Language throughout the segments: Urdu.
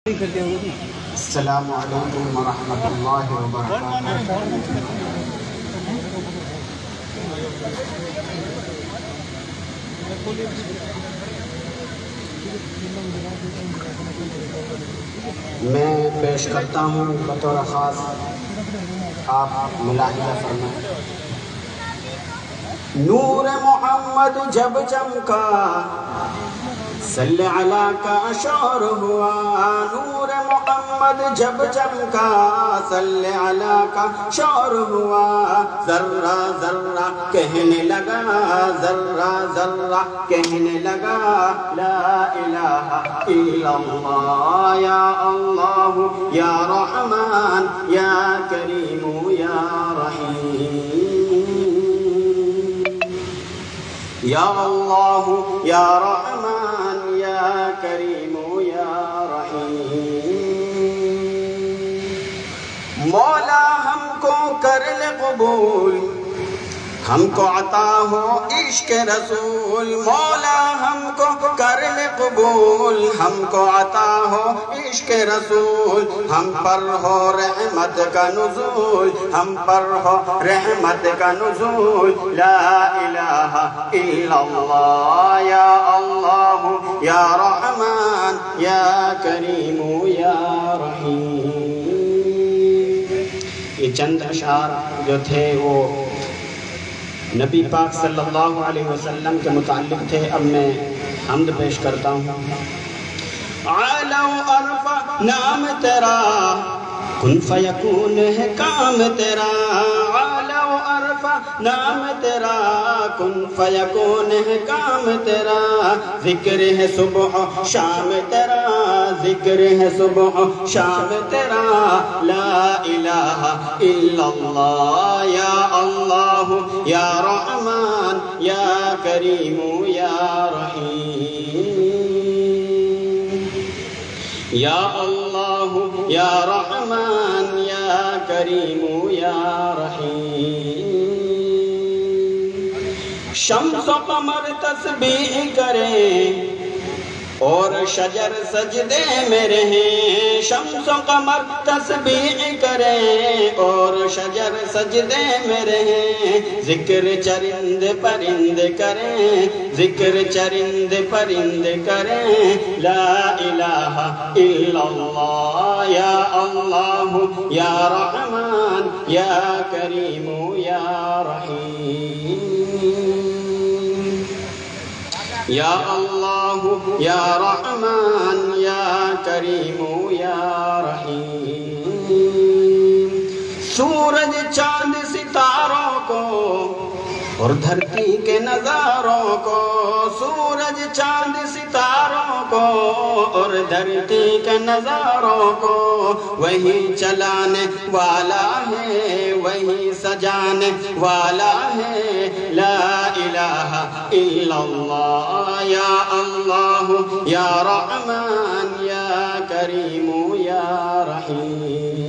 السلام علیکم ورحمۃ اللہ وبرکاتہ۔ میں پیش کرتا ہوں بطور خاص، آپ ملاحظہ فرمائیں۔ نور محمد جب چمکا صلی علی کا شور ہوا، نور محمد جب چمکا صلی علی کا شور ہوا، ذرہ ذرہ کہنے لگا، ذرہ ذرہ کہنے لگا، لا الہ الا اللہ، یا اللہ یا رحمان یا کریم یا رحیم، یا اللہ یا رحمان یا کریم یا رحیم۔ مولا ہم کو کر لے قبول، ہم کو عطا ہو عشق رسول، مولا ہم کو کر لے قبول، ہم کو عطا ہو عشق رسول، ہم پر ہو رحمت کا نزول، ہم پر ہو رحمت کا نزول، لا الہ الا اللہ، یا اللہ یا رحمان یا کریم یا رحیم۔ یہ چند اشعار جو تھے وہ نبی پاک صلی اللہ علیہ وسلم کے متعلق تھے۔ اب میں حمد پیش کرتا ہوں۔ عالو عرفہ نام تیرا، کن فیکون ہے کام تیرا، عالو عرفہ نام تیرا، کن فیکون ہے کام تیرا، ذکر ہے صبح شام تیرا، ذکر ہے صبح شام تیرا، لا الہ الا اللہ، یا اللہ یا رحمان یا کریم یا رحیم، یا اللہ یا رحمان یا کریم یا رحیم۔ شمس و قمر تسبیح کریں اور شجر سجدے میں رہیں، شمس و قمر تسبیح کریں اور شجر سجدے میں رہیں، ذکر چرند پرند کریں، ذکر چرند پرند کریں، لا الہ الا اللہ، یا اللہ یا رحمان یا کریم یا رحیم، یا اللہ یا رحمان یا کریم یا رحیم۔ سورج چاند ستاروں کو اور دھرتی کے نظاروں کو، سورج چاند ستاروں کو اور دھرتی کے نظاروں کو، وہی چلانے والا ہے، وہی سجانے والا ہے، لا الہ الا اللہ، یا اللہ یا رحمان یا کریم یا رحیم۔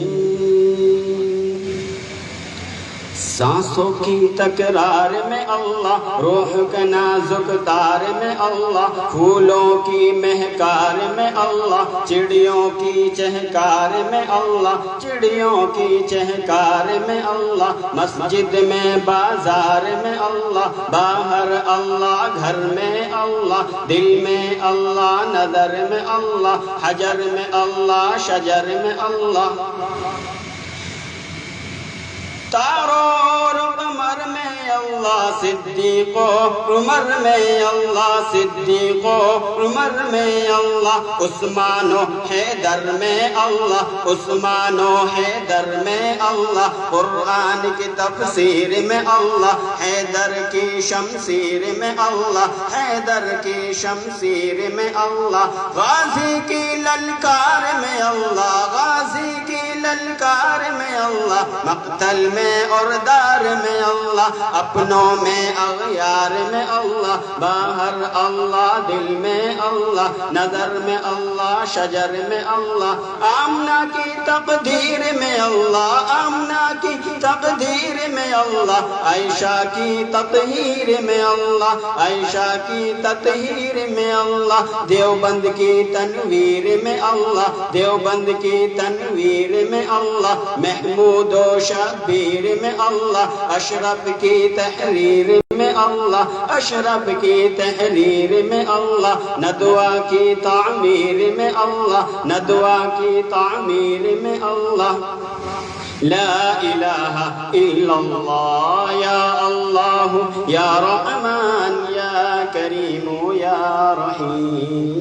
سانسوں کی تکرار میں اللہ، روح کے نازک تار میں اللہ، پھولوں کی مہکار میں اللہ، چڑیوں کی چہکار میں اللہ، چڑیوں کی چہکار میں اللہ، مسجد میں بازار میں اللہ، باہر اللہ گھر میں اللہ، دل میں اللہ نظر میں اللہ، حجر میں اللہ شجر میں اللہ، تاروں اور قمر میں اللہ، صدیق و عمر میں اللہ، صدیق و عمر میں اللہ، عثمان و حیدر میں اللہ، عثمان و حیدر میں اللہ، قرآن کی تفسیر میں اللہ، حیدر کی شمشیر میں اللہ، حیدر کی شمشیر میں اللہ، غازی کی للکار میں اللہ، غازی کی للکار میں اللہ، مقتل میں اور دار میں اللہ، اپنوں میں اغیار میں اللہ، باہر اللہ دل میں اللہ، نظر میں اللہ شجر میں اللہ، آمنہ کی تقدیر میں اللہ، آمنہ کی تقدیر میں اللہ، عائشہ کی تطہیر میں اللہ، عائشہ کی تطہیر میں اللہ، دیوبند کی تنویر میں اللہ، دیوبند کی تنویر میں اللہ، محمود و شبیر میں اللہ، اشرف کی تحریر میں اللہ، اشرف کی تحریر میں اللہ، ندوہ کی تعمیر میں اللہ، ندوہ کی تعمیر میں اللہ، لا الہ الا اللہ، یا اللہ یا رحمان یا کریم یا رحیم،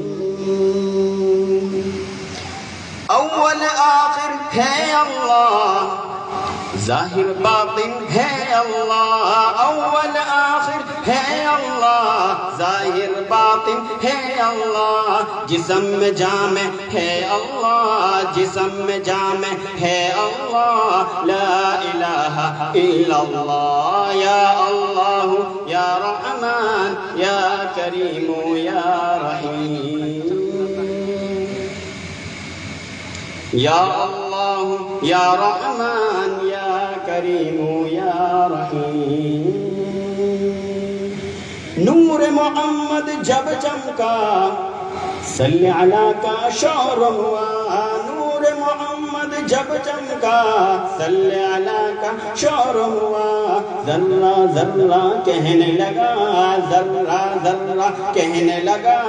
اول آخر ہے اللہ، ظاہر باطن ہے اللہ، اول آخر ہے اللہ، ظاہر باطن ہے اللہ، جسم میں جامع ہے اللہ، جسم میں جامع ہے اللہ، لا الہ الا اللہ، یا اللہ یا رحمان یا کریم یا رحیم، یا اللہ یا رحمان یا کریم یا رحیم، نور محمد جب چمکا صلی علی کا شور ہوا، نور محمد جب چمکا صلی علی کا شور ہوا، ذرہ ذرہ کہنے لگا، ذرہ ذرہ کہنے لگا،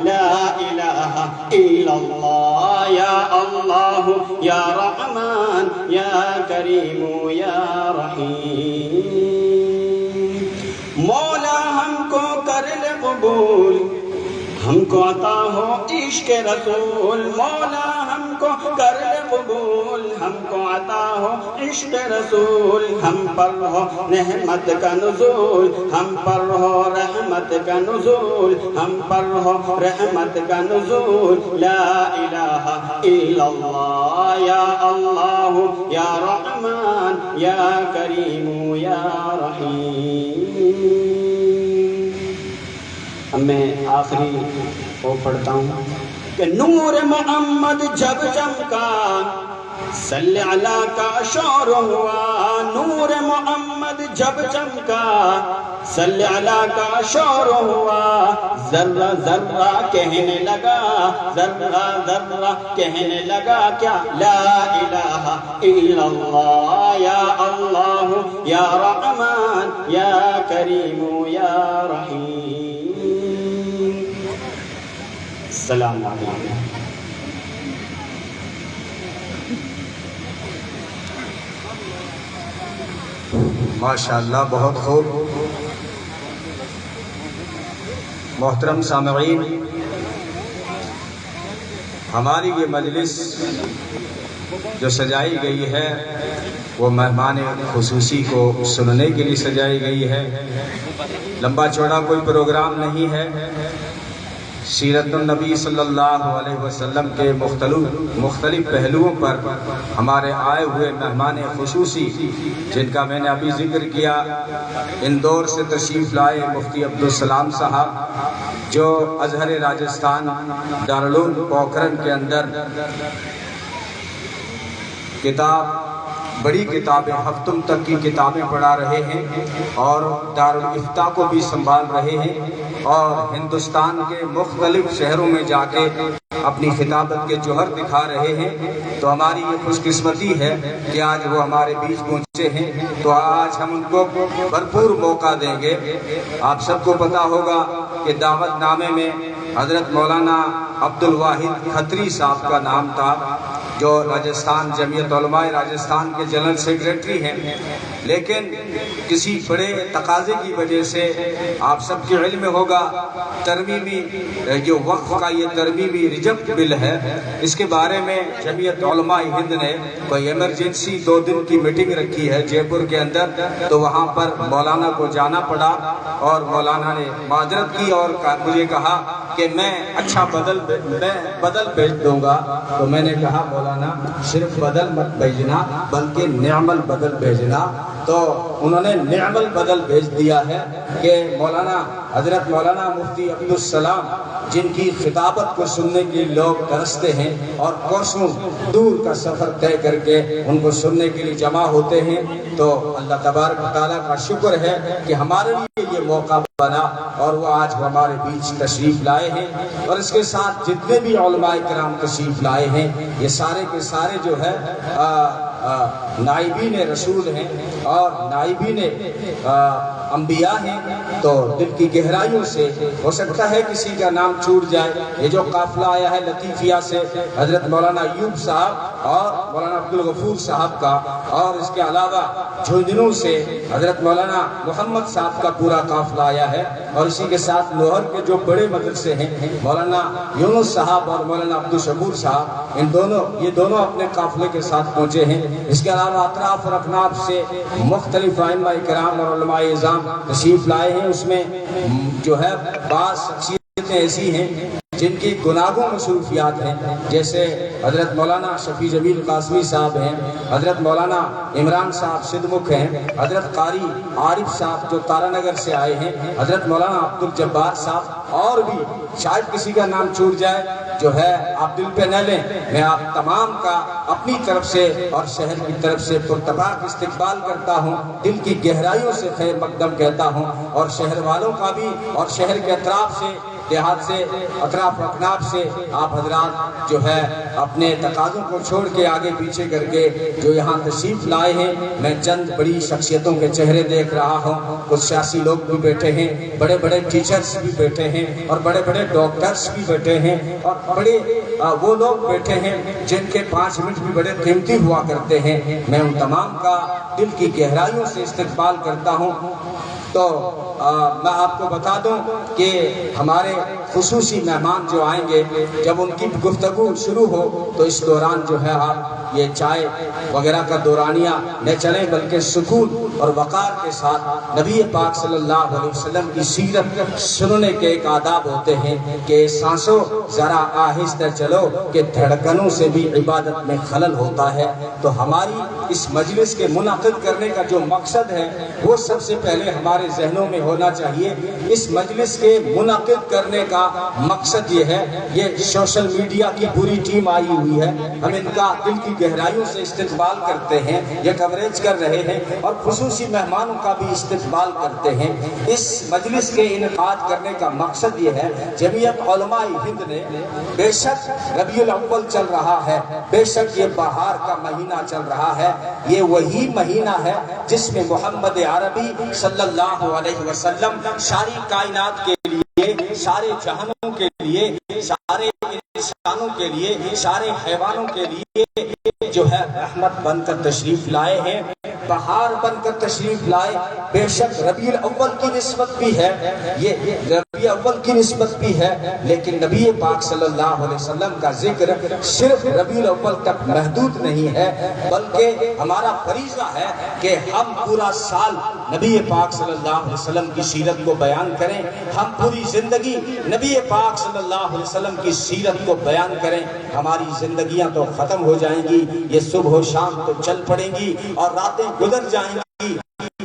لا الہ الا اللہ، یا اللہ یا رحمان یا کریم یا رحیم، مولا ہم کو کر لے قبول، ہم کو عطا ہو عشق رسول، مولا ہم کو کر لے قبول، ہم کو عطا ہو عشق رسول، ہم پر ہو رحمت کا نزول، ہم پر ہو رحمت کا نزول، ہم پر ہو رحمت کا نزول، لا الہ الا اللہ، یا اللہ یا رحمان یا کریم یا رحیم۔ اب میں آخری وہ پڑھتا ہوں کہ نور محمد جب چمکا صلی علی کا شور ہوا، نور محمد جب چمکا صلی علی کا شور ہوا، ذرہ ذرہ کہنے لگا، ذرہ ذرہ کہنے لگا کیا، لا الہ الا اللہ، یا اللہ یا رحمان یا کریم یا رحیم۔ السلام علیکم۔ ماشاءاللہ، بہت خوب۔ محترم سامعین، ہماری یہ مجلس جو سجائی گئی ہے وہ مہمان خصوصی کو سننے کے لیے سجائی گئی ہے، لمبا چوڑا کوئی پروگرام نہیں ہے، سیرت النبی صلی اللہ علیہ وسلم کے مختلف پہلوؤں پر ہمارے آئے ہوئے مہمان خصوصی، جن کا میں نے ابھی ذکر کیا، اندور سے تشریف لائے مفتی عبدالسلام صاحب، جو ازہر راجستھان دارالعلوم پوکھرن کے اندر بڑی کتابیں، ہفتم تک کی کتابیں پڑھا رہے ہیں اور دارالافتاء کو بھی سنبھال رہے ہیں، اور ہندوستان کے مختلف شہروں میں جا کے اپنی خطابت کے جوہر دکھا رہے ہیں۔ تو ہماری یہ خوش قسمتی ہے کہ آج وہ ہمارے بیچ پہنچے ہیں، تو آج ہم ان کو بھرپور موقع دیں گے۔ آپ سب کو پتا ہوگا کہ دعوت نامے میں حضرت مولانا عبدالواحد کھتری صاحب کا نام تھا، جو راجستھان جمعیت علماء راجستھان کے جنرل سیکریٹری ہیں، لیکن کسی بڑے تقاضے کی وجہ سے آپ سب کے علم میں ہوگا ترمیمی جو وقف کا یہ ترمیمی ریجیکٹ بل ہے، اس کے بارے میں جمعیت علماء ہند نے کوئی ایمرجنسی 2 دن کی میٹنگ رکھی ہے جے پور کے اندر، تو وہاں پر مولانا کو جانا پڑا اور مولانا نے معذرت کی اور مجھے کہا کہ میں اچھا بدل بھیج دوں گا، تو میں نے کہا مولانا صرف بدل مت بھیجنا بلکہ نعم البدل بھیجنا۔ تو انہوں نے نعم البدل بھیج دیا ہے کہ مولانا حضرت مولانا مفتی عبدالسلام جن کی خطابت کو سننے کے لوگ ترستے ہیں اور کوسوں دور کا سفر طے کر کے ان کو سننے کے لیے جمع ہوتے ہیں، تو اللہ تبارک و تعالیٰ کا شکر ہے کہ ہمارے لیے یہ موقع بنا اور وہ آج ہمارے بیچ تشریف لائے ہیں۔ اور اس کے ساتھ جتنے بھی علماء کرام تشریف لائے ہیں یہ سارے کے سارے جو ہے نائبین رسول ہیں اور نائبین انبیاء ہیں۔ تو دل کی گہرائیوں سے ہو سکتا ہے کسی کا نام چھوٹ جائے۔ یہ جو قافلہ آیا ہے لطیفیہ سے حضرت مولانا ایوب صاحب اور مولانا عبدالغفور صاحب کا، اور اس کے علاوہ جھنجھنوں سے حضرت مولانا محمد صاحب کا پورا قافلہ آیا ہے، اور اسی کے ساتھ لوہر کے جو بڑے مدرسے ہیں مولانا یونس صاحب اور مولانا عبدالشکور صاحب، یہ دونوں اپنے قافلے کے ساتھ پہنچے ہیں۔ اس کے علاوہ اطراف اور اکناف سے مختلف ائمہ کرام اور علماء اعظام تشریف لائے ہیں۔ اس میں جو ہے بعض شخصیتیں ایسی ہیں جن کی گناہوں مصروفیات ہیں، جیسے حضرت مولانا شفیع جمیل قاسمی صاحب ہیں، حضرت مولانا عمران صاحب صدمکھ ہیں، حضرت قاری عارف صاحب جو تارا نگر سے آئے ہیں، حضرت مولانا عبدالجبار صاحب، اور بھی شاید کسی کا نام چھوٹ جائے جو ہے آپ دل پہ نہ لیں۔ میں آپ تمام کا اپنی طرف سے اور شہر کی طرف سے پرتپاک استقبال کرتا ہوں، دل کی گہرائیوں سے خیر مقدم کہتا ہوں، اور شہر والوں کا بھی، اور شہر کے اطراف سے، دیہات سے، اطراف اکناف سے آپ حضرات جو ہے اپنے تقاضوں کو چھوڑ کے آگے پیچھے کر کے جو یہاں تشریف لائے ہیں۔ میں چند بڑی شخصیتوں کے چہرے دیکھ رہا ہوں، کچھ سیاسی لوگ بھی بیٹھے ہیں، بڑے بڑے ٹیچرز بھی بیٹھے ہیں، اور بڑے بڑے ڈاکٹرز بھی بیٹھے ہیں، اور بڑے وہ لوگ بیٹھے ہیں جن کے 5 منٹ بھی بڑے قیمتی ہوا کرتے ہیں۔ میں ان تمام کا دل کی گہرائیوں سے استقبال کرتا ہوں۔ تو میں آپ کو بتا دوں کہ ہمارے خصوصی مہمان جو آئیں گے، جب ان کی گفتگو شروع ہو تو اس دوران جو ہے آپ یہ چائے وغیرہ کا دورانیہ نہ چلیں، بلکہ سکون اور وقار کے ساتھ نبی پاک صلی اللہ علیہ وسلم کی سیرت سننے کے ایک آداب ہوتے ہیں کہ سانسوں ذرا آہستہ چلو کہ دھڑکنوں سے بھی عبادت میں خلل ہوتا ہے۔ تو ہماری اس مجلس کے منعقد کرنے کا جو مقصد ہے وہ سب سے پہلے ہمارے ذہنوں میں ہونا چاہیے۔ اس مجلس کے منعقد کرنے کا مقصد یہ ہے، یہ سوشل میڈیا کی پوری ٹیم آئی ہوئی ہے، ہم ان کا دل کی گہرائیوں سے استقبال کرتے ہیں، یہ کوریج کر رہے ہیں، اور خصوصی مہمانوں کا بھی استقبال کرتے ہیں۔ اس مجلس کے انعقاد کرنے کا مقصد یہ ہے، جمعیت علماء ہند نے بے شک ربیع الاول چل رہا ہے، بے شک یہ بہار کا مہینہ چل رہا ہے، یہ وہی مہینہ ہے جس میں محمد عربی صلی اللہ علیہ وسلم ساری کائنات کے لیے، سارے جہانوں کے لیے، سارے انسانوں کے لیے، سارے حیوانوں کے لیے جو ہے رحمت بن کر تشریف لائے ہیں، بہار بن کر تشریف لائے۔ بے شک ربیع الاول کی نسبت بھی ہے، یہ ربیع الاول کی نسبت بھی ہے، لیکن نبی پاک صلی اللہ علیہ وسلم کا ذکر صرف ربیع الاول تک محدود نہیں ہے، بلکہ ہمارا فریضہ ہے کہ ہم پورا سال نبی پاک صلی اللہ علیہ وسلم کی سیرت کو بیان کریں، ہم پوری زندگی نبی پاک صلی اللہ علیہ وسلم کی سیرت کو بیان کریں۔ ہماری زندگیاں تو ختم ہو جائیں گی، یہ صبح و شام تو چل پڑیں گی اور راتیں گزر جائیں گی،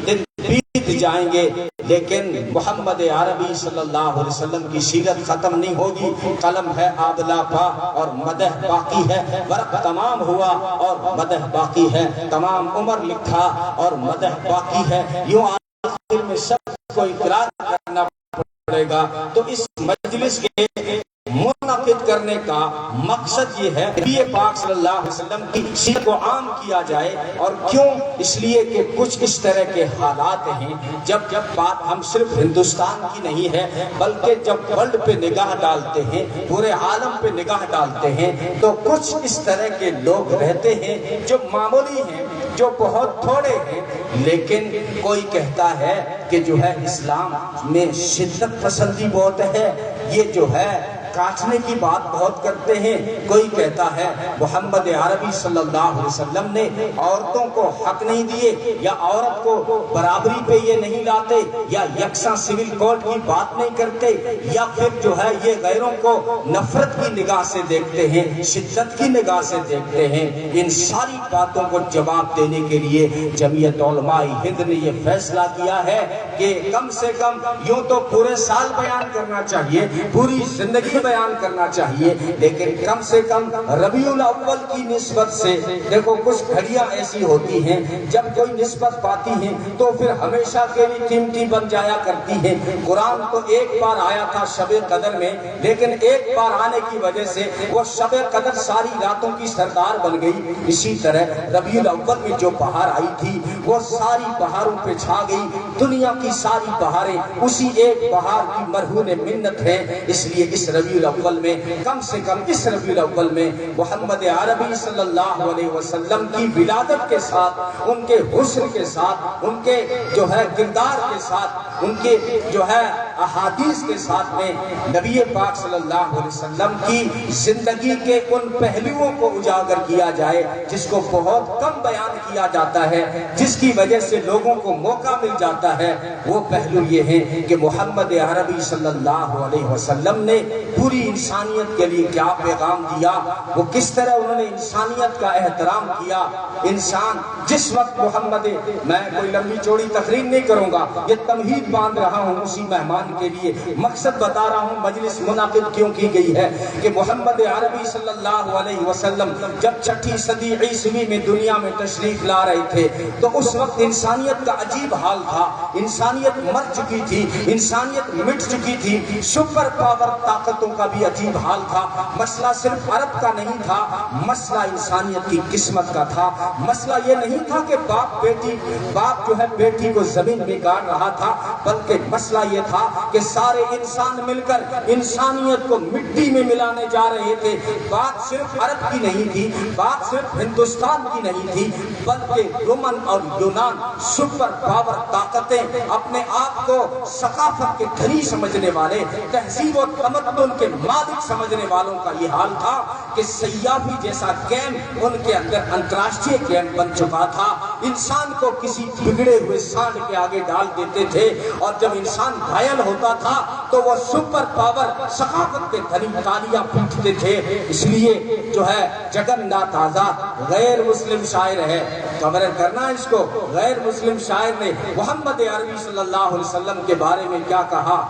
دن بیت جائیں گے، لیکن محمد عربی صلی اللہ علیہ وسلم کی سیرت ختم نہیں ہوگی۔ قلم ہے آبلا پا اور مدح باقی ہے، ورق تمام ہوا اور مدح باقی ہے، تمام عمر لکھا اور مدح باقی ہے، یوں آخر میں سب کو اقرار کرنا پڑے گا۔ تو اس مجلس کے منعقد کرنے کا مقصد یہ ہے نبی پاک صلی اللہ علیہ وسلم کی سیرت کو عام کیا جائے، اور کیوں؟ اس لیے کہ کچھ اس طرح کے حالات ہیں، جب بات ہم صرف ہندوستان کی نہیں ہے بلکہ جب ورلڈ پہ نگاہ ڈالتے ہیں، پورے عالم پہ نگاہ ڈالتے ہیں، تو کچھ اس طرح کے لوگ رہتے ہیں جو معمولی ہیں، جو بہت تھوڑے ہیں، لیکن کوئی کہتا ہے کہ جو ہے اسلام میں شدت پسندی بہت ہے، یہ جو ہے کاٹنے کی بات بہت کرتے ہیں. کوئی کہتا ہے محمد عربی صلی اللہ علیہ وسلم نے عورتوں کو حق نہیں دیے, یا عورت کو برابری پہ یہ نہیں لاتے, یا یکساں سول کوڈ کی بات نہیں کرتے, یا پھر جو ہے یہ غیروں کو نفرت کی نگاہ سے دیکھتے ہیں, شدت کی نگاہ سے دیکھتے ہیں. ان ساری باتوں کو جواب دینے کے لیے جمعیت علماء ہند نے یہ فیصلہ کیا ہے کہ کم سے کم یوں تو پورے سال بیان کرنا چاہیے, پوری زندگی بیان کرنا چاہیے, لیکن کم سے کم ربیع الاول کی نسبت سے. دیکھو کچھ گھڑیاں ایسی ہوتی ہیں جب کوئی نسبت پاتی ہیں تو پھر ہمیشہ کے لیے قیمتی بن جایا کرتی ہیں. قرآن تو ایک بار آیا تھا شب قدر میں, لیکن ایک بار آنے کی وجہ سے وہ شب قدر ساری راتوں کی سردار بن گئی. اسی طرح ربیع الاول میں جو بہار آئی تھی وہ ساری بہاروں پہ چھا گئی. دنیا کی ساری بہاریں اسی ایک بہار کی مرہون منت ہیں. اس لیے اس ربیع الاول میں کم سے کم اس ربیع الاول میں محمد عربی صلی اللہ علیہ وسلم کی ولادت کے ساتھ, ان کے حسن کے ساتھ, ان کے جو ہے کردار کے ساتھ, ان کے جو ہے احادیث کے ساتھ میں نبی پاک صلی اللہ علیہ وسلم کی زندگی کے ان پہلوؤں کو اجاگر کیا جائے جس کو بہت کم بیان کیا جاتا ہے, جس کی وجہ سے لوگوں کو موقع مل جاتا ہے. وہ پہلو یہ ہے کہ محمد عربی صلی اللہ علیہ وسلم نے پوری انسانیت کے لیے کیا پیغام دیا, وہ کس طرح انہوں نے انسانیت کا احترام کیا. انسان جس وقت محمد, میں کوئی لمبی چوڑی تقریر نہیں کروں گا, یہ تمہید باندھ رہا ہوں اسی مہمان کے لیے, مقصد بتا رہا ہوں مجلس منعقد کیوں کی گئی ہے کہ محمد عربی صلی اللہ علیہ وسلم جب 6 صدی عیسوی میں دنیا میں تشریف لا رہے تھے تو اس وقت انسانیت کا عجیب حال تھا. انسانیت مر چکی تھی, انسانیت مٹ چکی تھی, سپر پاور طاقتوں کا بھی عجیب حال تھا. مسئلہ صرف عرب کا نہیں تھا, مسئلہ انسانیت کی قسمت کا تھا. مسئلہ یہ نہیں تھا کہ باپ جو ہے بیٹی کو زمین میں گاڑ رہا تھا, بلکہ مسئلہ یہ تھا کہ سارے انسان مل کر انسانیت کو مٹی میں ملانے جا رہے تھے. بات صرف عرب کی نہیں تھی, بات صرف ہندوستان کی نہیں تھی, بلکہ رومن اور یونان سپر پاور طاقتیں, اپنے آپ کو ثقافت کے دھنی سمجھنے والے, تہذیب و تمدن کے مالک سمجھنے والوں کا یہ حال تھا کہ سیاحی جیسا کیمپ ان کے اندر انتراشٹریہ کیمپ بن چکا تھا. انسان کو کسی بگڑے ہوئے سانڈ کے آگے ڈال دیتے تھے, اور جب انسان گھائل ہوتا تھا تو وہ سپر پاور ثقافت کے دھنی تالیاں پیٹتے تھے. اس لیے جو ہے جگن ناتھ آزاد غیر مسلم شاعر ہے, کور کرنا اس کو, غیر مسلم شاعر نے محمد عربی صلی اللہ علیہ وسلم کے بارے میں کیا کہا.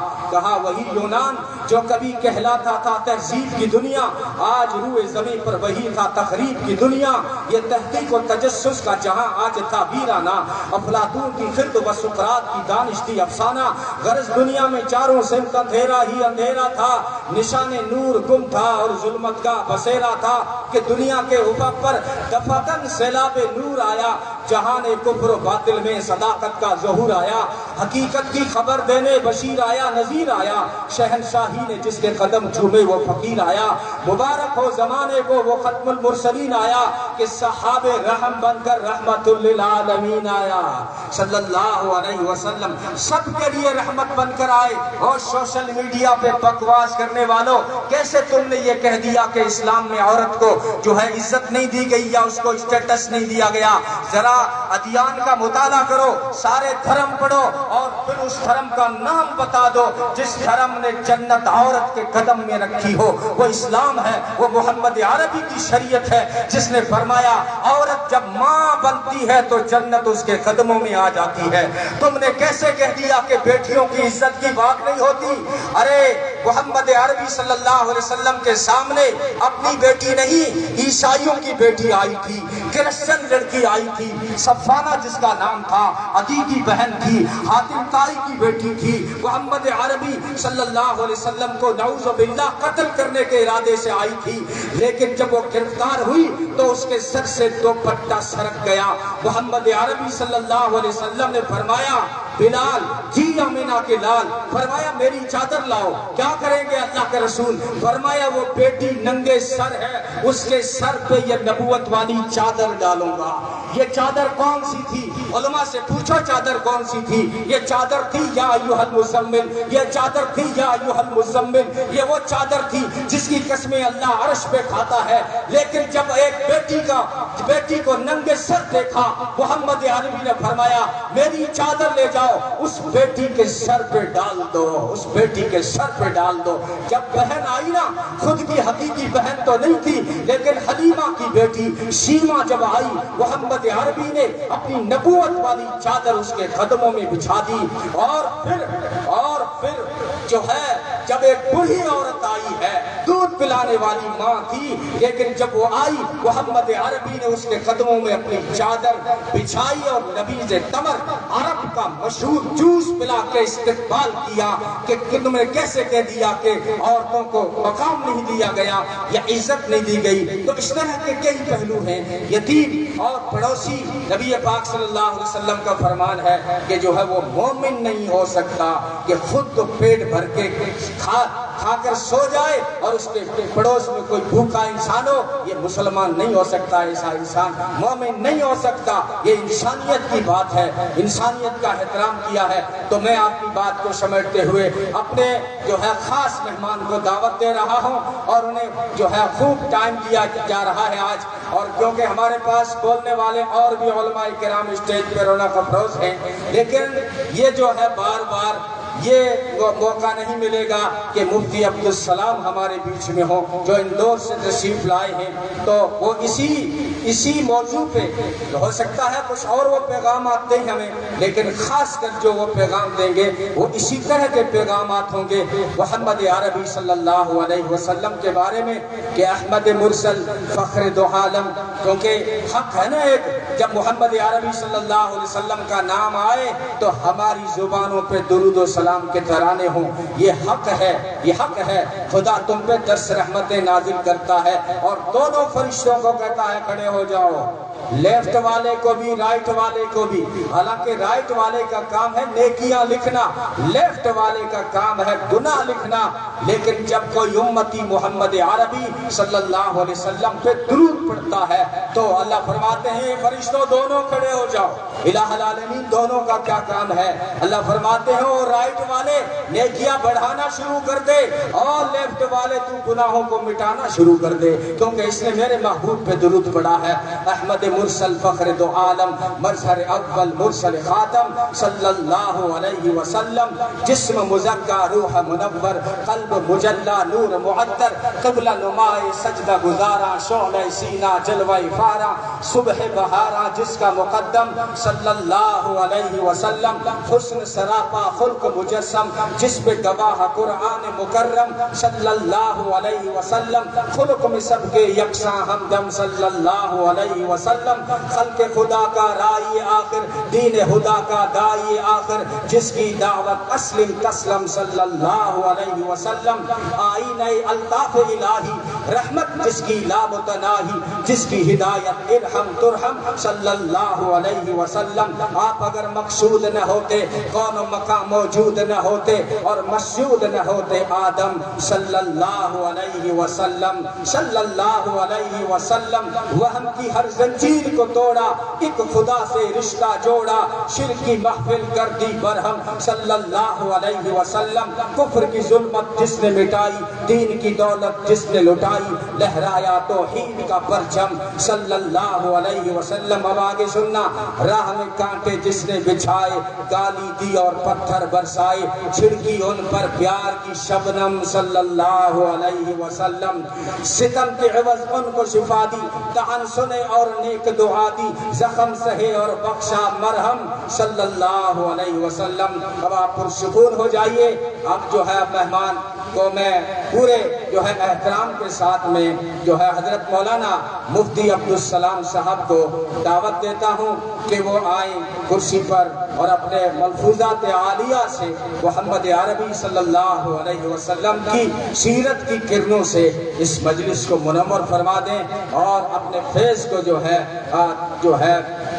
وہی یونان جو کبھی کہلاتا تھا تہذیب کی دنیا, آج روئے زمین پر وہی تھا تخریب کی دنیا. یہ تحقیق و تجسس کا جہاں آج تھا ویرانہ, افلاطون کی خرد و سقراط کی دانش تھی افسانہ. غرض دنیا میں چاروں سمت اندھیرا ہی اندھیرا تھا, نشان نور گم تھا اور ظلمت کا بسیرا تھا کہ دنیا کے افق پر دفعتاً سیلاب نور آیا. جہان کفر و باطل میں صداقت کا ظہور آیا, حقیقت کی خبر دینے بشیر آیا, نذیر آیا. شہنشاہی نے جس کے قدم چومے وہ فقیر آیا. مبارک ہو زمانے کو وہ ختم المرسلین آیا کہ صحاب رحم بن کر رحمت للعالمین آیا. صلی اللہ علیہ وسلم سب کے لیے رحمت بن کر آئے. اور سوشل میڈیا پہ بکواس کرنے والوں, کیسے تم نے یہ کہہ دیا کہ اسلام میں عورت کو جو ہے عزت نہیں دی گئی یا اس کو اسٹیٹس نہیں دیا گیا. ذرا ادیان کا مطالعہ کرو, سارے دھرم پڑھو, اور پھر اس دھرم کا نام بتا دو جس دھرم نے جنت عورت کے قدم میں رکھی ہو. وہ اسلام ہے, وہ محمد عربی کی شریعت ہے جس نے فرمایا عورت جب ماں بنتی ہے تو جنت اس کے قدموں میں آ جاتی ہے. تم نے کیسے کہہ دیا کہ بیٹیوں کی عزت کی بات نہیں ہوتی؟ ارے محمد عربی صلی اللہ علیہ وسلم کے سامنے اپنی بیٹی نہیں, عیسائیوں کی بیٹی آئی تھی, کرسچن لڑکی آئی تھی, صفانہ جس کا نام تھا, عدی کی بہن تھی, حاتم طائی کی بیٹی تھی. محمد عربی صلی اللہ علیہ وسلم کو نعوذ باللہ قتل کرنے کے ارادے سے آئی تھی, لیکن جب وہ گرفتار ہوئی تو اس کے سر سے دوپٹہ سرک گیا. محمد عربی صلی اللہ علیہ وسلم نے فرمایا بلال جی امینا کے لال، فرمایا میری چادر لاؤ، کیا کریں گے اللہ کے رسول؟ فرمایا وہ بیٹی ننگے سر ہے، اس کے سر پہ یہ نبوت والی چادر ڈالوں گا۔ یہ چادر کون سی تھی؟ علماء سے پوچھو چادر کون سی تھی؟ یہ چادر تھی یا ایھا المزمل، یہ چادر تھی یا ایھا المزمل، یہ وہ چادر تھی جس کی قسمیں اللہ عرش پہ کھاتا ہے۔ لیکن جب ایک بیٹی کو ننگے سر دیکھا، محمد عربی نے فرمایا میری چادر لے جاؤ، اس بیٹی کے سر پہ ڈال دو، اس بیٹی کے سر پہ ڈال دو۔ جب بہن آئی نا، خود کی حقیقی بہن تو نہیں تھی لیکن حلیمہ کی بیٹی شیمہ جب آئی، محمد عربی نے اپنی نبوت والی چادر اس کے قدموں میں بچھا دی۔ اور پھر جو ہے جب ایک بوڑھی عورت آئی ہے، دودھ پلانے والی ماں تھی، لیکن جب وہ آئی محمد عربی نے اس کے قدموں میں اپنی چادر بچھائی اور نبیذ تمر عرب کا مشہور جوس پلا کے استقبال کیا کہ تم نے کیسے کہہ دیا کہ عورتوں کو مقام نہیں دیا گیا یا عزت نہیں دی گئی۔ تو اس طرح کے کئی پہلو ہیں۔ یتیم اور پڑوسی، نبی پاک صلی اللہ علیہ وسلم کا فرمان ہے کہ جو ہے وہ مومن نہیں ہو سکتا کہ خود تو پیٹ بھر کے کھا کر سو جائے اور اس کے پڑوس میں کوئی بھوکا انسان ہو، یہ مسلمان نہیں ہو سکتا، ایسا انسان مومن نہیں ہو سکتا۔ یہ انسانیت کی بات ہے، انسانیت کا احترام کیا ہے۔ تو میں آپ کی بات کو سمیٹتے ہوئے اپنے جو ہے خاص مہمان کو دعوت دے رہا ہوں اور انہیں جو ہے خوب ٹائم دیا جا رہا ہے آج، اور کیونکہ ہمارے پاس بولنے والے اور بھی علماء کرام اسٹیج پہ رونق افروز ہیں، لیکن یہ جو ہے بار بار یہ موقع نہیں ملے گا کہ مفتی عبدالسلام ہمارے بیچ میں ہوں جو اندور سے تشریف لائے ہیں۔ تو وہ اسی موضوع پہ ہو سکتا ہے کچھ اور وہ پیغامات دیں ہمیں، لیکن خاص کر جو وہ پیغام دیں گے وہ اسی طرح کے پیغامات ہوں گے محمد عربی صلی اللہ علیہ وسلم کے بارے میں کہ احمد مرسل فخر دو عالم، کیونکہ حق ہے نا ایک، جب محمد عربی صلی اللہ علیہ وسلم کا نام آئے تو ہماری زبانوں پہ درود و سلام کے ترانے ہوں۔ یہ حق ہے، یہ حق ہے۔ خدا تم پہ درس رحمتیں نازل کرتا ہے اور دونوں فرشتوں کو کہتا ہے کھڑے ہو جاؤ، لیفٹ والے کو بھی رائٹ والے کو بھی۔ حالانکہ رائٹ والے کا کام ہے نیکیاں لکھنا، لیفٹ والے کا کام ہے گناہ لکھنا، لیکن جب کوئی امتی محمد عربی صلی اللہ علیہ وسلم پہ درود پڑھتا ہے تو اللہ فرماتے ہیں فرشتوں دونوں کھڑے ہو جاؤ۔ الہ العالمین دونوں کا کیا کام ہے؟ اللہ فرماتے ہیں اور رائٹ والے نیکیاں بڑھانا شروع کر دے اور لیفٹ والے تو گناہوں کو مٹانا شروع کر دے، کیونکہ اس نے میرے محبوب پہ درود پڑھا ہے۔ احمد مرسل فخر دو عالم، مظہر اول مرسل خاتم صلی اللہ علیہ وسلم، جسم مزکا روح منور، قلب مجلا نور معطر، قبلہ نمائے سجدہ گزارا، شعلہ سینہ جلوہ فارا، صبح بہارا جس کا مقدم صلی اللہ علیہ وسلم، حسن سراپا خلق مجسم جس پہ گواہ قرآن مکرم صلی اللہ علیہ وسلم، خلق میں سب کے یکساں ہمدم صلی اللہ علیہ وسلم، خلق خدا کا رائی آخر، دین خدا کا دائی آخر، جس کی دعوت اسلم تسلم صلی اللہ علیہ وسلم، آئینہ الطاف الہی رحمت جس کی لا متناہی، جس کی ہدایت ارحم ترحم صلی اللہ علیہ وسلم۔ آپ اگر مقصود نہ ہوتے، کون و مقام موجود نہ ہوتے اور مسجود نہ ہوتے، آدم صلی اللہ علیہ وسلم، صلی اللہ علیہ وسلم، وہم کی ہر زنجیر کو توڑا، ایک خدا سے رشتہ جوڑا، شرک کی محفل کر دی برہم صلی اللہ علیہ وسلم، کفر کی ظلمت جس نے مٹائی، دین کی دولت جس نے لٹائی، لہرایا توحید کا پرچم صلی اللہ علیہ وسلم۔ اب آگے سننا، راہ میں کانٹے جس نے بچھائے، گالی دی اور پتھر برسائے، چھڑکی ان پر پیار کی شبنم صلی اللہ علیہ وسلم، ستم کے عوض ان کو شفا دی، طعن سنے اور نیک دعا دی، زخم سہے اور بخشا مرہم صلی اللہ علیہ وسلم۔ اب آپ پرسکون ہو جائیے۔ اب جو ہے مہمان کو میں پورے جو ہے احترام کے ساتھ میں جو ہے حضرت مولانا مفتی عبدالسلام صاحب کو دعوت دیتا ہوں کہ وہ آئیں کرسی پر اور اپنے ملفوظات عالیہ سے محمد عربی صلی اللہ علیہ وسلم کی سیرت کی کرنوں سے اس مجلس کو منور فرما دیں اور اپنے فیض کو جو ہے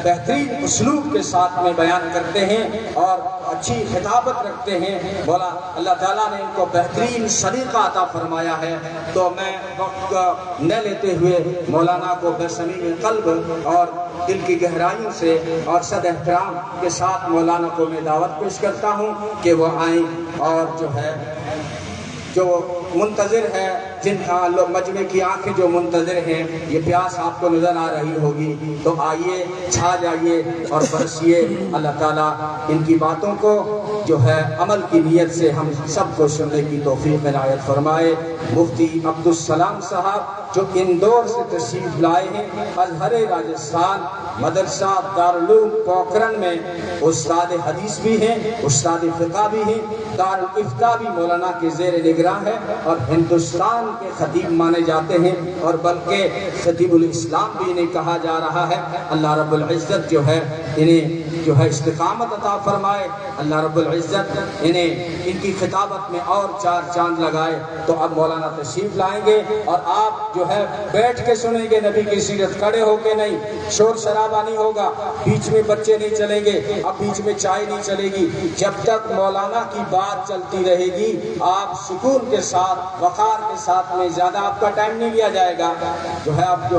بہترین اسلوب کے ساتھ میں بیان کرتے ہیں اور اچھی خطابت رکھتے ہیں۔ مولا اللہ تعالیٰ نے ان کو بہترین سلیقہ عطا فرمایا ہے۔ تو میں وقت نہ لیتے ہوئے مولانا کو بصمیم قلب اور دل کی گہرائیوں سے اور صد احترام کے ساتھ مولانا کو میں دعوت پیش کرتا ہوں کہ وہ آئیں، اور جو منتظر ہے، جن مجمع کی آنکھیں جو منتظر ہیں، یہ پیاس آپ کو نظر آ رہی ہوگی، تو آئیے، چھا جائیے اور برسیے۔ اللہ تعالیٰ ان کی باتوں کو جو ہے عمل کی نیت سے ہم سب کو سننے کی توفیق عنایت فرمائے۔ مفتی عبدالسلام صاحب جو اندور سے تشریف لائے ہیں، ازہر راجستھان مدرسہ دارالعلوم پوکھرن میں استاد حدیث بھی ہیں، استاد فقہ بھی ہیں، دارالافتاء بھی مولانا کے زیر نگراں ہے، اور ہندوستان کے خطیب مانے جاتے ہیں، اور بلکہ خطیب الاسلام بھی انہیں کہا جا رہا ہے۔ اللہ رب العزت جو ہے انہیں استقامت عطا فرمائے، اللہ رب العزت انہیں ان کی خطابت میں اور چار چاند لگائے۔ تو اب مولانا تشریف لائیں گے اور آپ جو ہے بیٹھ کے سنیں گے نبی کی سیرت، کھڑے ہو کے نہیں، شور شرابہ نہیں ہوگا، بیچ میں بچے نہیں چلیں گے، اب بیچ میں چائے نہیں چلے گی۔ جب تک مولانا کی بات چلتی رہے گی آپ سکون کے ساتھ، وقار کے ساتھ میں، زیادہ آپ کا ٹائم نہیں لیا جائے گا۔ اب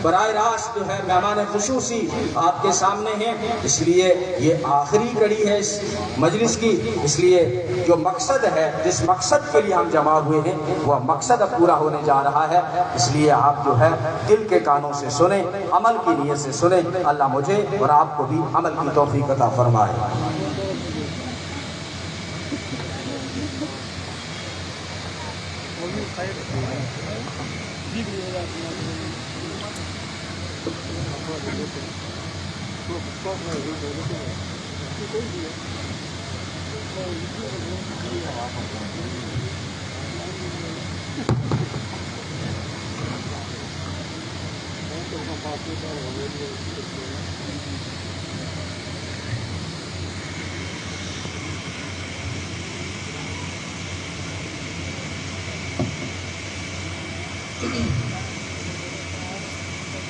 براہ راست مہمان خصوصی آپ کے سامنے ہیں، اس لیے یہ آخری کڑی ہے اس مجلس کی، اس لیے جو مقصد ہے، جس مقصد کے لیے ہم جمع ہوئے ہیں، وہ مقصد اب پورا ہونے جا رہا ہے۔ اس لیے آپ دل کے کانوں سے سنیں، عمل کی نیت سے سنیں۔ اللہ مجھے اور آپ کو بھی عمل کی توفیق عطا فرمائے۔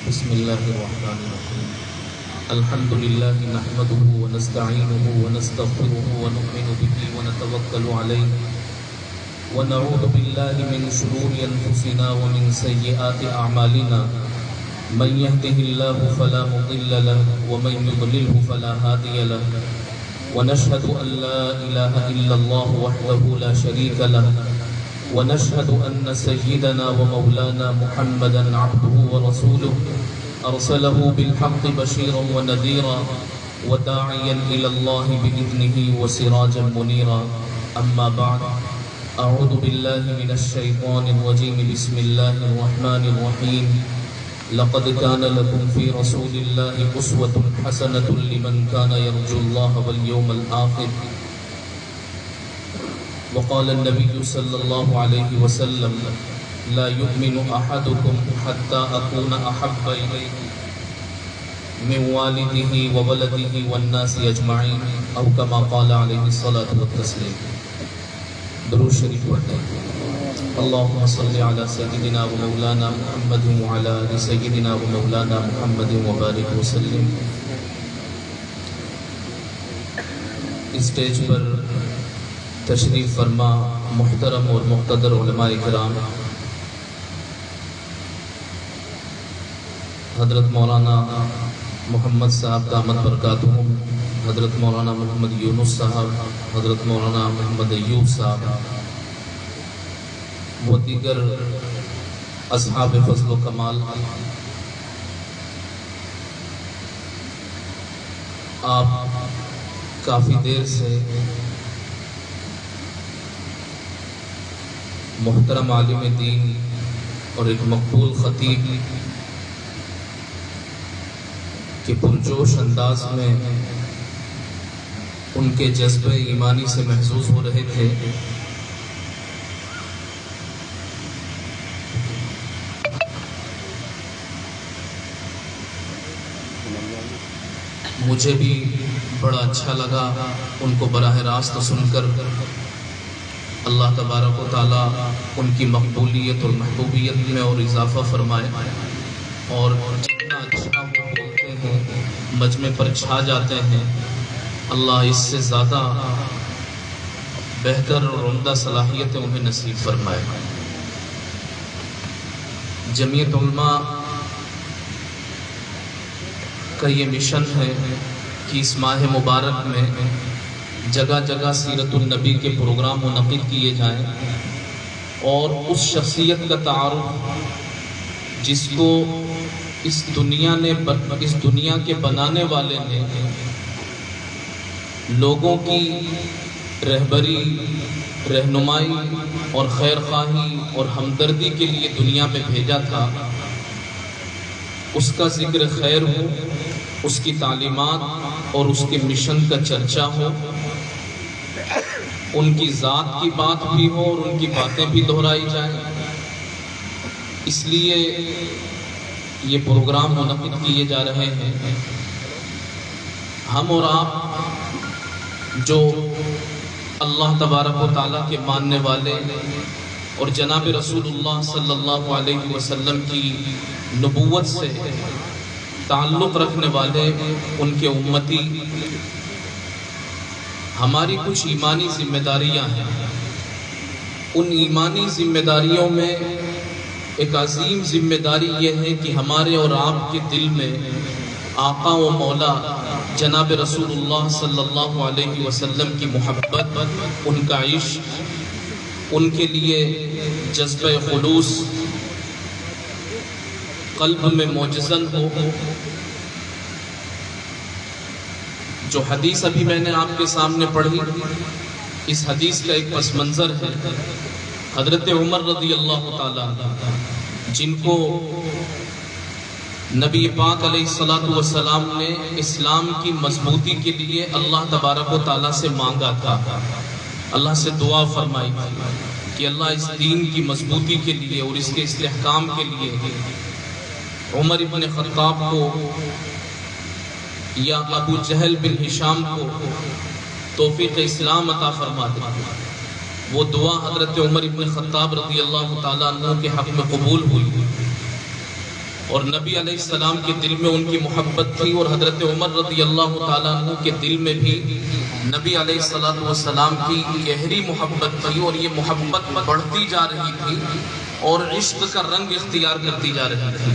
بسم اللہ الرحمن الرحیم الحمد للہ نحمده ونستعینه ونستغفره ونؤمن به ونتوکل علیہ ونعوذ باللہ من شرور انفسنا ومن سیئات اعمالنا من يهده الله فلا مضل له ومن يضلله فلا هادي له ونشهد ان لا اله الا الله وحده لا شريك له ونشهد أن سيدنا ومولانا محمدا عبده ورسوله أرسله بالحق بشيرا ونذيرا وداعيا إلى الله بإذنه وسراجا منيرا أما بعد أعوذ بالله من الشيطان الرجيم بسم الله الرحمن الرحيم لقد كان لكم في رسول الله أسوة حسنة لمن كان يرجو الله واليوم الآخر وقال النبي صلى الله عليه وسلم لا يؤمن أحدكم حتى أكون أحب إليه من والده وولده والناس أجمعين أو كما قال عليه الصلاة والتسليم۔ درود شریف پڑھتے ہیں۔ اللهم صل على سيدنا ومولانا محمد وعلى آل سيدنا ومولانا محمد وبارك وسلم۔ اسٹیج پر تشریف فرما محترم اور مقتدر علماء کرام، حضرت مولانا محمد صاحب دامت برکاتہم، حضرت مولانا محمد یونس صاحب، حضرت مولانا محمد ایوب صاحب و دیگر اصحاب فضل و کمال، آپ کافی دیر سے محترم عالم دین اور ایک مقبول خطیب کے پرجوش انداز میں ان کے جذبہ ایمانی سے محظوظ ہو رہے تھے۔ مجھے بھی بڑا اچھا لگا ان کو براہ راست سن کر۔ اللہ تبارک و تعالیٰ ان کی مقبولیت اور محبوبیت میں اور اضافہ فرمائے، اور جتنا اچھا وہ بولتے ہیں، مجمع پر چھا جاتے ہیں، اللہ اس سے زیادہ بہتر اور عمدہ صلاحیتیں انہیں نصیب فرمائے۔ جمعیت علماء کا یہ مشن ہے کہ اس ماہ مبارک میں جگہ جگہ سیرت النبی کے پروگرام منعقد کیے جائیں اور اس شخصیت کا تعارف جس کو اس دنیا کے بنانے والے نے لوگوں کی رہبری، رہنمائی اور خیر خواہی اور ہمدردی کے لیے دنیا میں بھیجا تھا، اس کا ذکر خیر ہو، اس کی تعلیمات اور اس کے مشن کا چرچا ہو، ان کی ذات کی بات بھی ہو اور ان کی باتیں بھی دہرائی جائیں۔ اس لیے یہ پروگرام منعقد کیے جا رہے ہیں۔ ہم اور آپ جو اللہ تبارک و تعالیٰ کے ماننے والے اور جناب رسول اللہ صلی اللہ علیہ وسلم کی نبوت سے تعلق رکھنے والے، ان کے امتی، ہماری کچھ ایمانی ذمہ داریاں ہیں۔ ان ایمانی ذمہ داریوں میں ایک عظیم ذمہ داری یہ ہے کہ ہمارے اور آپ کے دل میں آقا و مولا جناب رسول اللہ صلی اللہ علیہ وسلم کی محبت، ان کا عشق، ان کے لیے جذبہ خلوص قلب میں موجزن ہو۔ جو حدیث ابھی میں نے آپ کے سامنے پڑھی، اس حدیث کا ایک پس منظر ہے۔ حضرت عمر رضی اللہ تعالیٰ جن کو نبی پاک علیہ السلام نے اسلام کی مضبوطی کے لیے اللہ تبارک و تعالیٰ سے مانگا تھا، اللہ سے دعا فرمائی کہ اللہ اس دین کی مضبوطی کے لیے اور اس کے استحکام کے لیے عمر ابن خطاب کو یا ابو جہل بن ہشام کو توفیق اسلام عطا فرما دے۔ وہ دعا حضرت عمر ابن خطاب رضی اللہ تعالیٰ عنہ کے حق میں قبول ہوئی، اور نبی علیہ السلام کے دل میں ان کی محبت تھی، اور حضرت عمر رضی اللہ تعالیٰ عنہ کے دل میں بھی نبی علیہ السلام کی گہری محبت تھی، اور یہ محبت بڑھتی جا رہی تھی اور عشق کا رنگ اختیار کرتی جا رہی تھی۔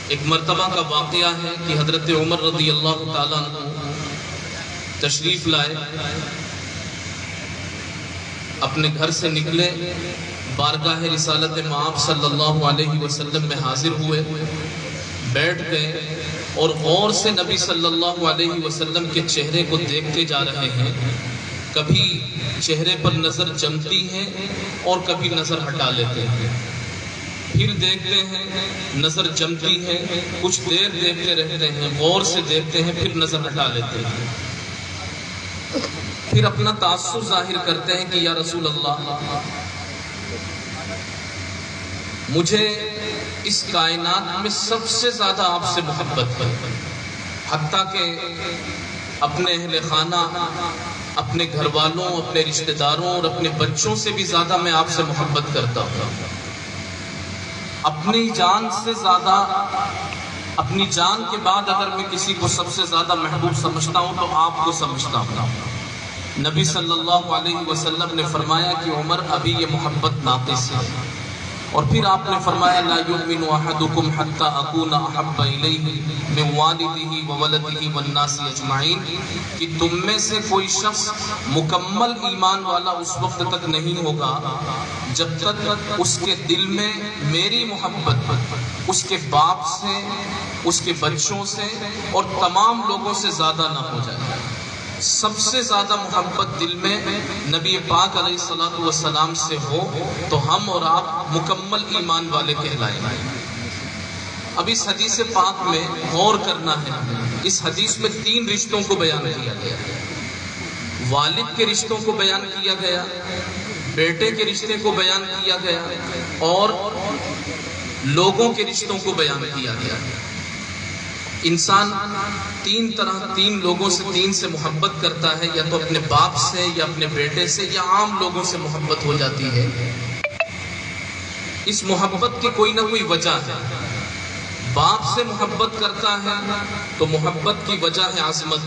ایک مرتبہ کا واقعہ ہے کہ حضرت عمر رضی اللہ تعالیٰ عنہ تشریف لائے، اپنے گھر سے نکلے، بارگاہ رسالت مآب صلی اللہ علیہ وسلم میں حاضر ہوئے، بیٹھ گئے اور غور سے نبی صلی اللہ علیہ وسلم کے چہرے کو دیکھتے جا رہے ہیں۔ کبھی چہرے پر نظر جمتی ہے اور کبھی نظر ہٹا لیتے ہیں، پھر دیکھتے ہیں، نظر جمتی ہے، کچھ دیر دیکھتے رہتے ہیں، غور سے دیکھتے ہیں، پھر نظر ہٹا لیتے ہیں، پھر اپنا تأثر ظاہر کرتے ہیں کہ یا رسول اللہ، مجھے اس کائنات میں سب سے زیادہ آپ سے محبت ہے، حتیٰ کہ اپنے اہل خانہ، اپنے گھر والوں، اپنے رشتہ داروں اور اپنے بچوں سے بھی زیادہ میں آپ سے محبت کرتا ہوں۔ اپنی جان سے زیادہ، اپنی جان کے بعد اگر میں کسی کو سب سے زیادہ محبوب سمجھتا ہوں تو آپ کو سمجھتا ہوں۔ نبی صلی اللہ علیہ وسلم نے فرمایا کہ عمر ابھی یہ محبت ناقص ہے، اور پھر آپ نے فرمایا لا یؤمن احدکم حتی اکون احب الیہ من والدہ وولدہ والناس اجمعین، کہ تم میں سے کوئی شخص مکمل ایمان والا اس وقت تک نہیں ہوگا جب تک اس کے دل میں میری محبت اس کے باپ سے، اس کے بچوں سے اور تمام لوگوں سے زیادہ نہ ہو جائے۔ سب سے زیادہ محبت دل میں نبی پاک علیہ السلام سے ہو تو ہم اور آپ مکمل ایمان والے کہلائیں۔ اب اس حدیث پاک میں غور کرنا ہے۔ اس حدیث میں 3 رشتوں کو بیان کیا گیا، والد کے رشتوں کو بیان کیا گیا، بیٹے کے رشتے کو بیان کیا گیا، اور لوگوں کے رشتوں کو بیان کیا گیا۔ انسان 3 لوگوں سے 3 سے محبت کرتا ہے، یا تو اپنے باپ سے، یا اپنے بیٹے سے، یا عام لوگوں سے محبت ہو جاتی ہے۔ اس محبت کی کوئی نہ کوئی وجہ ہے۔ باپ سے محبت کرتا ہے تو محبت کی وجہ ہے عظمت